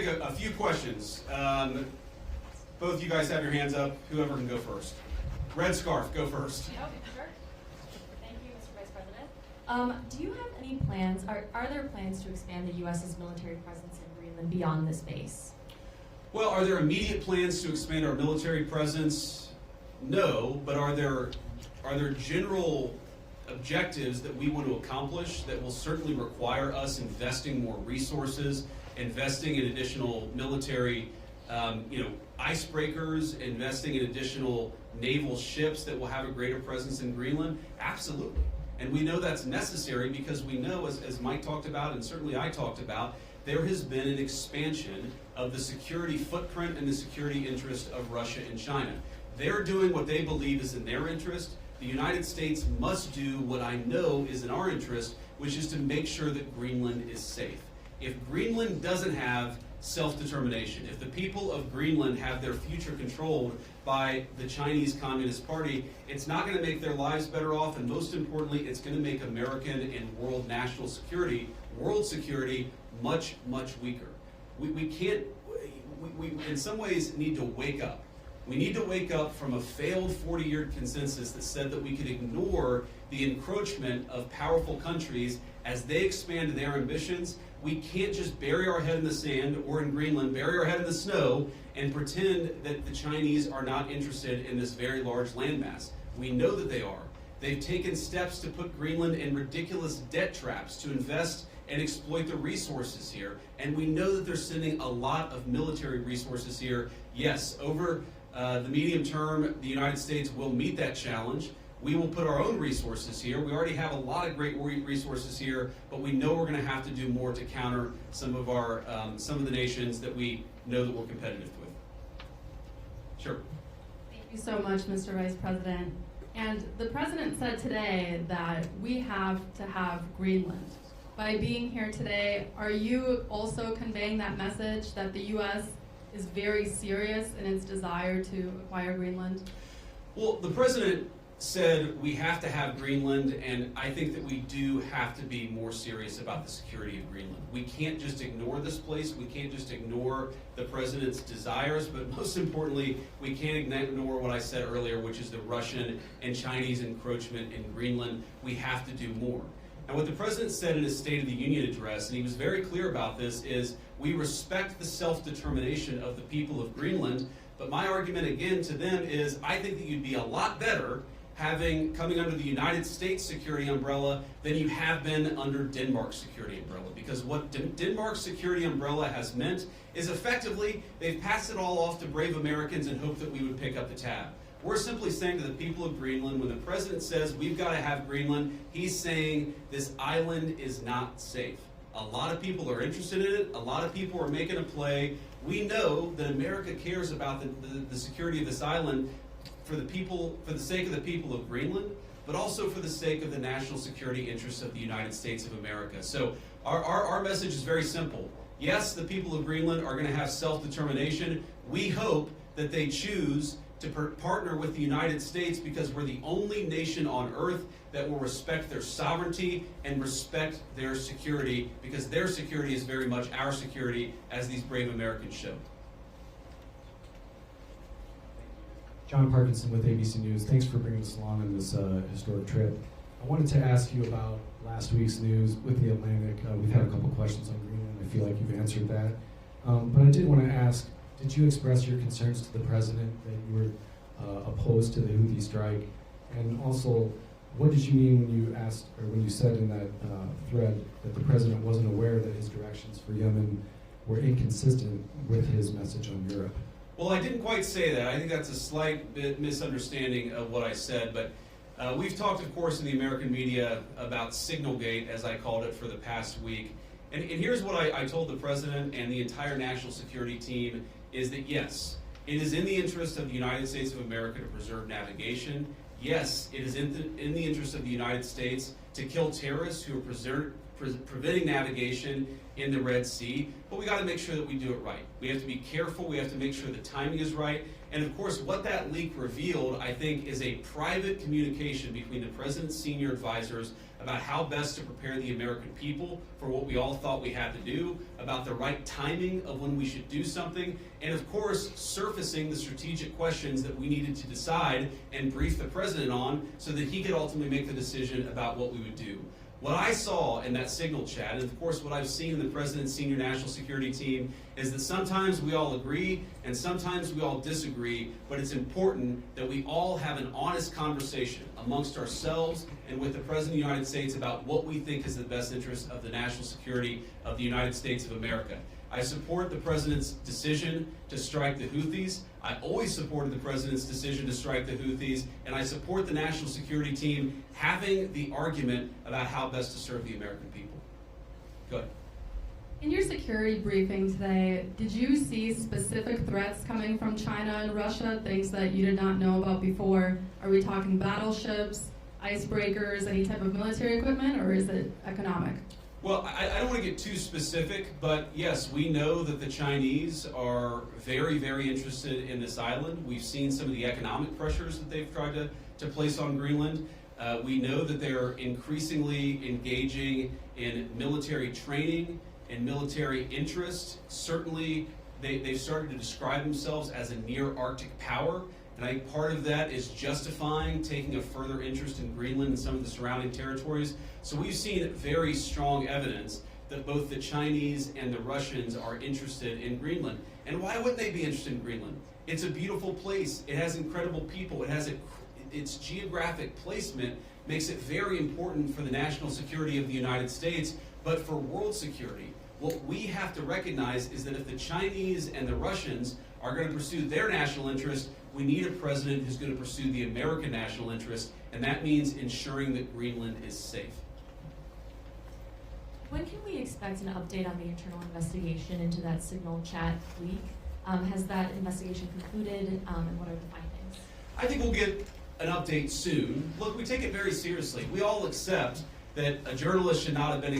take a few questions. Both you guys have your hands up. Whoever can go first. Red scarf, go first. Okay, sure. Thank you, Mr. Vice President. Do you have any plans, are there plans to expand the U.S.'s military presence in Greenland beyond this base? Well, are there immediate plans to expand our military presence? No, but are there general objectives that we want to accomplish that will certainly require us investing more resources, investing in additional military icebreakers, investing in additional naval ships that will have a greater presence in Greenland? Absolutely. And we know that's necessary because we know, as Mike talked about and certainly I talked about, there has been an expansion of the security footprint and the security interest of Russia and China. They're doing what they believe is in their interest. The United States must do what I know is in our interest, which is to make sure that Greenland is safe. If Greenland doesn't have self-determination, if the people of Greenland have their future controlled by the Chinese Communist Party, it's not going to make their lives better off, and most importantly, it's going to make American and world national security, world security, much, much weaker. We in some ways need to wake up. We need to wake up from a failed 40-year consensus that said that we could ignore the encroachment of powerful countries as they expand their ambitions. We can't just bury our head in the sand, or in Greenland, bury our head in the snow and pretend that the Chinese are not interested in this very large landmass. We know that they are. They've taken steps to put Greenland in ridiculous debt traps to invest and exploit the resources here. And we know that they're sending a lot of military resources here. Yes, over the medium term, the United States will meet that challenge. We will put our own resources here. We already have a lot of great resources here, but we know we're going to have to do more to counter some of the nations that we know that we're competitive with. Sure. Thank you so much, Mr. Vice President. And the President said today that we have to have Greenland. By being here today, are you also conveying that message that the U.S. is very serious in its desire to acquire Greenland? Well, the President said we have to have Greenland, and I think that we do have to be more serious about the security of Greenland. We can't just ignore this place. We can't just ignore the President's desires, but most importantly, we can't ignore what I said earlier, which is the Russian and Chinese encroachment in Greenland. We have to do more. And what the President said in his State of the Union address, and he was very clear about this, is we respect the self-determination of the people of Greenland, but my argument again to them is I think that you'd be a lot better coming under the United States security umbrella than you have been under Denmark's security umbrella. Because what Denmark's security umbrella has meant is effectively they've passed it all off to brave Americans and hoped that we would pick up the tab. We're simply saying to the people of Greenland, when the President says we've got to have Greenland, he's saying this island is not safe. A lot of people are interested in it. A lot of people are making a play. We know that America cares about the security of this island for the sake of the people of Greenland, but also for the sake of the national security interests of the United States of America. So our message is very simple. Yes, the people of Greenland are going to have self-determination. We hope that they choose to partner with the United States because we're the only nation on earth that will respect their sovereignty and respect their security, because their security is very much our security, as these brave Americans show. John Parkinson with ABC News. Thanks for bringing us along on this historic trip. I wanted to ask you about last week's news with the Atlantic. We've had a couple questions on Greenland. I feel like you've answered that. But I did want to ask, did you express your concerns to the President that you were opposed to the Houthi strike? And also, what did you mean when you asked, or when you said in that thread that the President wasn't aware that his directions for Yemen were inconsistent with his message on Europe? Well, I didn't quite say that. I think that's a slight bit misunderstanding of what I said, but we've talked, of course, in the American media about Signalgate, as I called it, for the past week. And here's what I told the President and the entire national security team, is that yes, it is in the interest of the United States of America to preserve navigation. Yes, it is in the interest of the United States to kill terrorists who are preventing navigation in the Red Sea, but we got to make sure that we do it right. We have to be careful. We have to make sure the timing is right. And of course, what that leak revealed, I think, is a private communication between the president's senior advisors about how best to prepare the American people for what we all thought we had to do, about the right timing of when we should do something, and of course, surfacing the strategic questions that we needed to decide and brief the president on so that he could ultimately make the decision about what we would do. What I saw in that signal chat, and of course what I've seen in the President's senior national security team, is that sometimes we all agree and sometimes we all disagree, but it's important that we all have an honest conversation amongst ourselves and with the President of the United States about what we think is the best interest of the national security of the United States of America. I support the President's decision to strike the Houthis. I always supported the President's decision to strike the Houthis, and I support the national security team having the argument about how best to serve the American people. Go ahead. In your security briefing today, did you see specific threats coming from China and Russia, things that you did not know about before? Are we talking battleships, icebreakers, any type of military equipment, or is it economic? Well, I don't want to get too specific, but yes, we know that the Chinese are very, very interested in this island. We've seen some of the economic pressures that they've tried to place on Greenland. We know that they're increasingly engaging in military training and military interest. Certainly, they've started to describe themselves as a near-Arctic power. And I think part of that is justifying taking a further interest in Greenland and some of the surrounding territories. So we've seen very strong evidence that both the Chinese and the Russians are interested in Greenland. And why wouldn't they be interested in Greenland? It's a beautiful place. It has incredible people. It has its geographic placement makes it very important for the national security of the United States, but for world security. What we have to recognize is that if the Chinese and the Russians are going to pursue their national interest, we need a president who's going to pursue the American national interest, and that means ensuring that Greenland is safe. When can we expect an update on the internal investigation into that signal chat leak? Has that investigation concluded, and what are the findings? I think we'll get an update soon. Look, we take it very seriously. We all accept that a journalist should not have been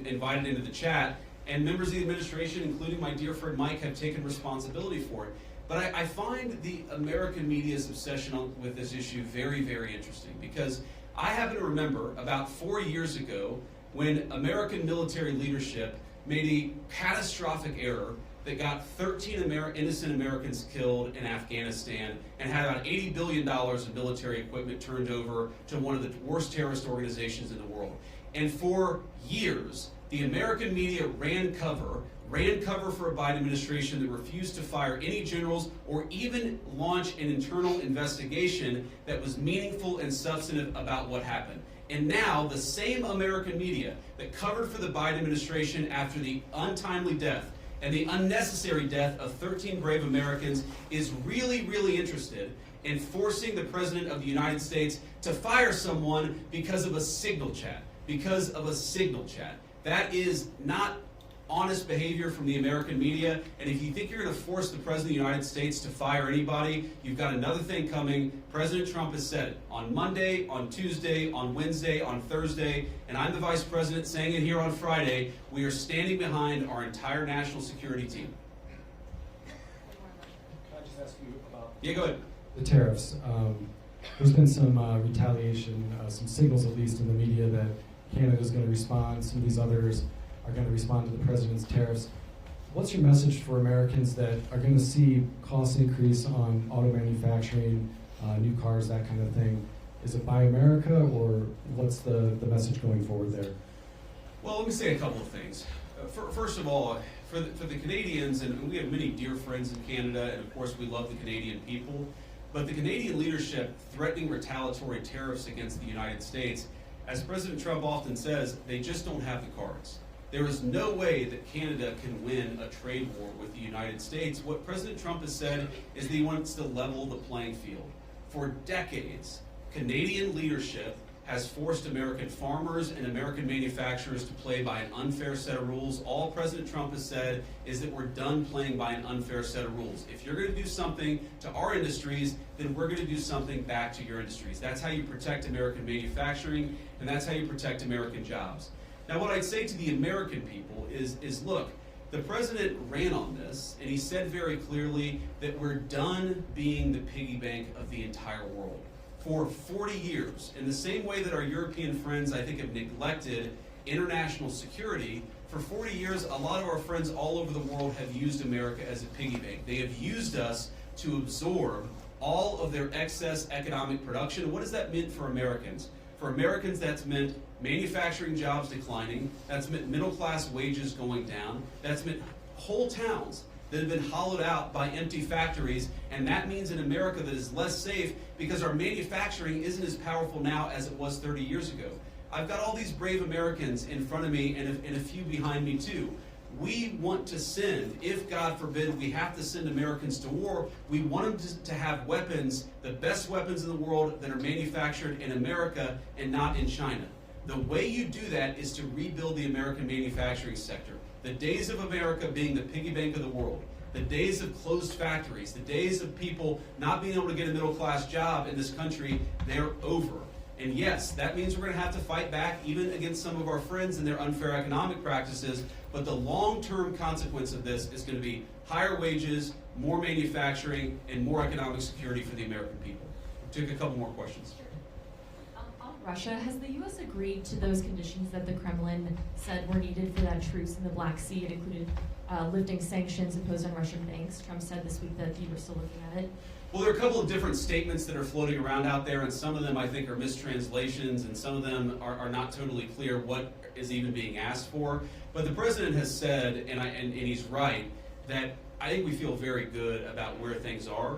invited into the chat, and members of the administration, including my dear friend Mike, have taken responsibility for it. But I find the American media's obsession with this issue very, very interesting, because I happen to remember about 4 years ago when American military leadership made a catastrophic error that got 13 innocent Americans killed in Afghanistan and had about $80 billion of military equipment turned over to one of the worst terrorist organizations in the world. And for years, the American media ran cover for a Biden administration that refused to fire any generals or even launch an internal investigation that was meaningful and substantive about what happened. And now the same American media that covered for the Biden administration after the untimely death and the unnecessary death of 13 brave Americans is really, really interested in forcing the President of the United States to fire someone because of a signal chat. Because of a signal chat. That is not honest behavior from the American media, and if you think you're going to force the President of the United States to fire anybody, you've got another thing coming. President Trump has said it on Monday, on Tuesday, on Wednesday, on Thursday, and I'm the Vice President saying it here on Friday. We are standing behind our entire national security team. Can I just ask you about Yeah, go ahead. the tariffs? There's been some retaliation, some signals at least in the media that Canada's going to respond, some of these others are going to respond to the president's tariffs. What's your message for Americans that are going to see costs increase on auto manufacturing, new cars, that kind of thing? Is it Buy America, or what's the message going forward there? Well, let me say a couple of things. First of all, for the Canadians, and we have many dear friends in Canada, and of course we love the Canadian people, but the Canadian leadership threatening retaliatory tariffs against the United States, as President Trump often says, they just don't have the cards. There is no way that Canada can win a trade war with the United States. What President Trump has said is that he wants to level the playing field. For decades, Canadian leadership has forced American farmers and American manufacturers to play by an unfair set of rules. All President Trump has said is that we're done playing by an unfair set of rules. If you're going to do something to our industries, then we're going to do something back to your industries. That's how you protect American manufacturing, and that's how you protect American jobs. Now, what I'd say to the American people is look, The president ran on this, and he said very clearly that we're done being the piggy bank of the entire world. For 40 years, in the same way that our European friends, I think, have neglected international security, for 40 years, a lot of our friends all over the world have used America as a piggy bank. They have used us to absorb all of their excess economic production. What does that mean for Americans? For Americans, that's meant manufacturing jobs declining. That's meant middle-class wages going down. That's meant whole towns that have been hollowed out by empty factories. And that means an America that is less safe because our manufacturing isn't as powerful now as it was 30 years ago. I've got all these brave Americans in front of me and a few behind me too. We want to send, if God forbid we have to send Americans to war, we want them to have weapons, the best weapons in the world that are manufactured in America and not in China. The way you do that is to rebuild the American manufacturing sector. The days of America being the piggy bank of the world, the days of closed factories, the days of people not being able to get a middle-class job in this country, they're over. And yes, that means we're going to have to fight back even against some of our friends and their unfair economic practices, but the long-term consequence of this is going to be higher wages, more manufacturing, and more economic security for the American people. We'll take a couple more questions. On Russia, has the U.S. agreed to those conditions that the Kremlin said were needed for that truce in the Black Sea? It included lifting sanctions imposed on Russian banks. Trump said this week that you were still looking at it. Well, there are a couple of different statements that are floating around out there, and some of them I think are mistranslations, and some of them are not totally clear what is even being asked for. But the president has said, and he's right, that I think we feel very good about where things are.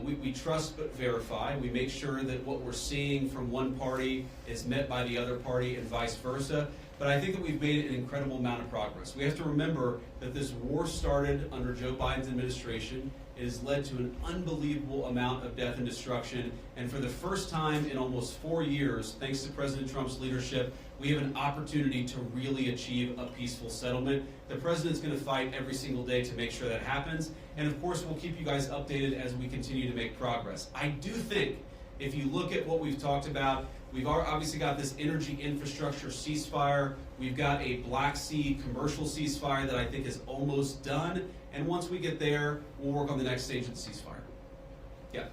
We trust but verify. We make sure that what we're seeing from one party is met by the other party and vice versa. But I think that we've made an incredible amount of progress. We have to remember that this war started under Joe Biden's administration. It has led to an unbelievable amount of death and destruction. And for the first time in almost 4 years, thanks to President Trump's leadership, we have an opportunity to really achieve a peaceful settlement. The president's going to fight every single day to make sure that happens. And of course, we'll keep you guys updated as we continue to make progress. I do think if you look at what we've talked about, we've obviously got this energy infrastructure ceasefire. We've got a Black Sea commercial ceasefire that I think is almost done. And once we get there, we'll work on the next stage of the ceasefire. Yeah.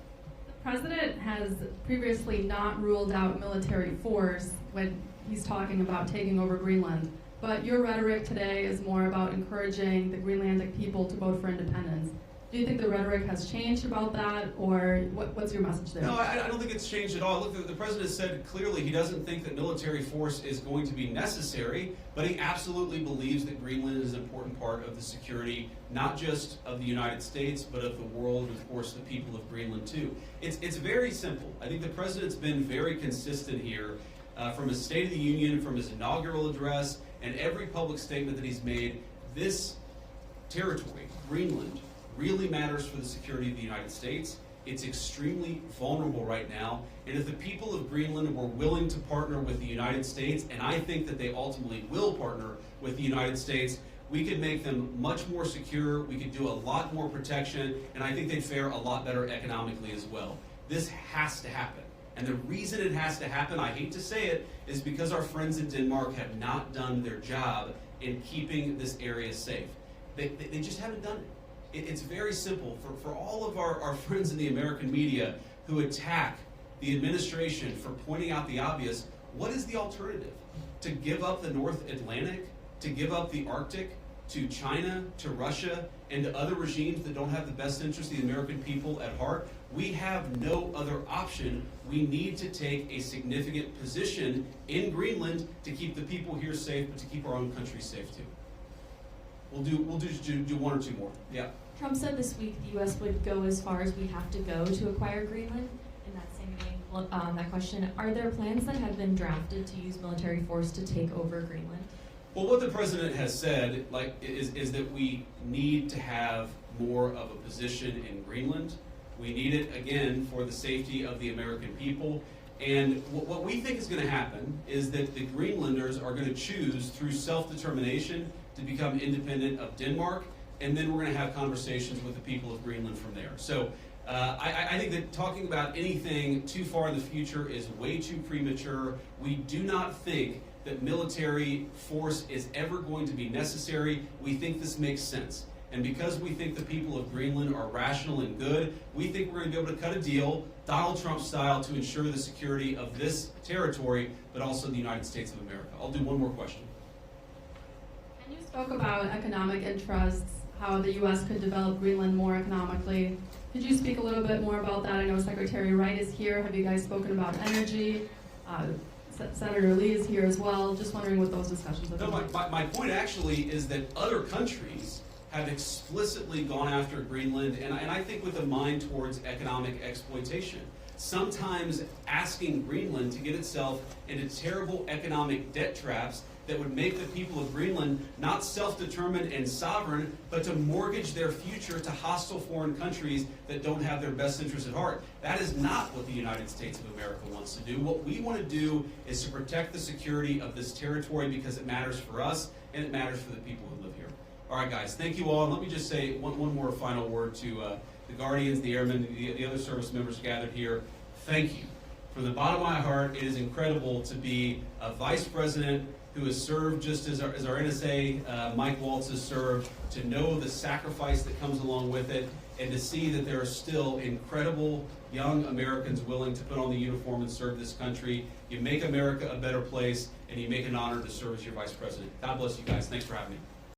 The president has previously not ruled out military force when he's talking about taking over Greenland. But your rhetoric today is more about encouraging the Greenlandic people to vote for independence. Do you think the rhetoric has changed about that, or what's your message there? No, I don't think it's changed at all. Look, the president said clearly he doesn't think that military force is going to be necessary, but he absolutely believes that Greenland is an important part of the security, not just of the United States, but of the world, and of course the people of Greenland too. It's very simple. I think the president's been very consistent here from his State of the Union, from his inaugural address, and every public statement that he's made. This territory, Greenland, really matters for the security of the United States. It's extremely vulnerable right now, and if the people of Greenland were willing to partner with the United States, and I think that they ultimately will partner with the United States, we could make them much more secure, we could do a lot more protection, and I think they'd fare a lot better economically as well. This has to happen. And the reason it has to happen, I hate to say it, is because our friends in Denmark have not done their job in keeping this area safe. They just haven't done it. It's very simple. For all of our friends in the American media who attack the administration for pointing out the obvious, what is the alternative? To give up the North Atlantic? To give up the Arctic? To China? To Russia? And to other regimes that don't have the best interest of the American people at heart? We have no other option. We need to take a significant position in Greenland to keep the people here safe, but to keep our own country safe too. We'll do one or two more. Yeah. Trump said this week the U.S. would go as far as we have to go to acquire Greenland. In that same vein, that question, are there plans that have been drafted to use military force to take over Greenland? Well, what the president has said is that we need to have more of a position in Greenland. We need it, again, for the safety of the American people. And what we think is going to happen is that the Greenlanders are going to choose through self-determination to become independent of Denmark, and then we're going to have conversations with the people of Greenland from there. So I think that talking about anything too far in the future is way too premature. We do not think that military force is ever going to be necessary. We think this makes sense. And because we think the people of Greenland are rational and good, we think we're going to be able to cut a deal, Donald Trump style, to ensure the security of this territory, but also the United States of America. I'll do one more question. And you spoke about economic interests, how the U.S. could develop Greenland more economically. Could you speak a little bit more about that? I know Secretary Wright is here. Have you guys spoken about energy? Senator Lee is here as well. Just wondering what those discussions have been. No, my point actually is that other countries have explicitly gone after Greenland, and I think with a mind towards economic exploitation. Sometimes asking Greenland to get itself into terrible economic debt traps that would make the people of Greenland not self-determined and sovereign, but to mortgage their future to hostile foreign countries that don't have their best interests at heart. That is not what the United States of America wants to do. What we want to do is to protect the security of this territory because it matters for us and it matters for the people who live here. All right, guys, thank you all. And let me just say one more final word to the Guardians, the Airmen, the other service members gathered here. Thank you. From the bottom of my heart, it is incredible to be a vice president who has served just as our NSA, Mike Waltz, has served, to know the sacrifice that comes along with it, and to see that there are still incredible young Americans willing to put on the uniform and serve this country. You make America a better place, and you make an honor to serve as your vice president. God bless you guys. Thanks for having me.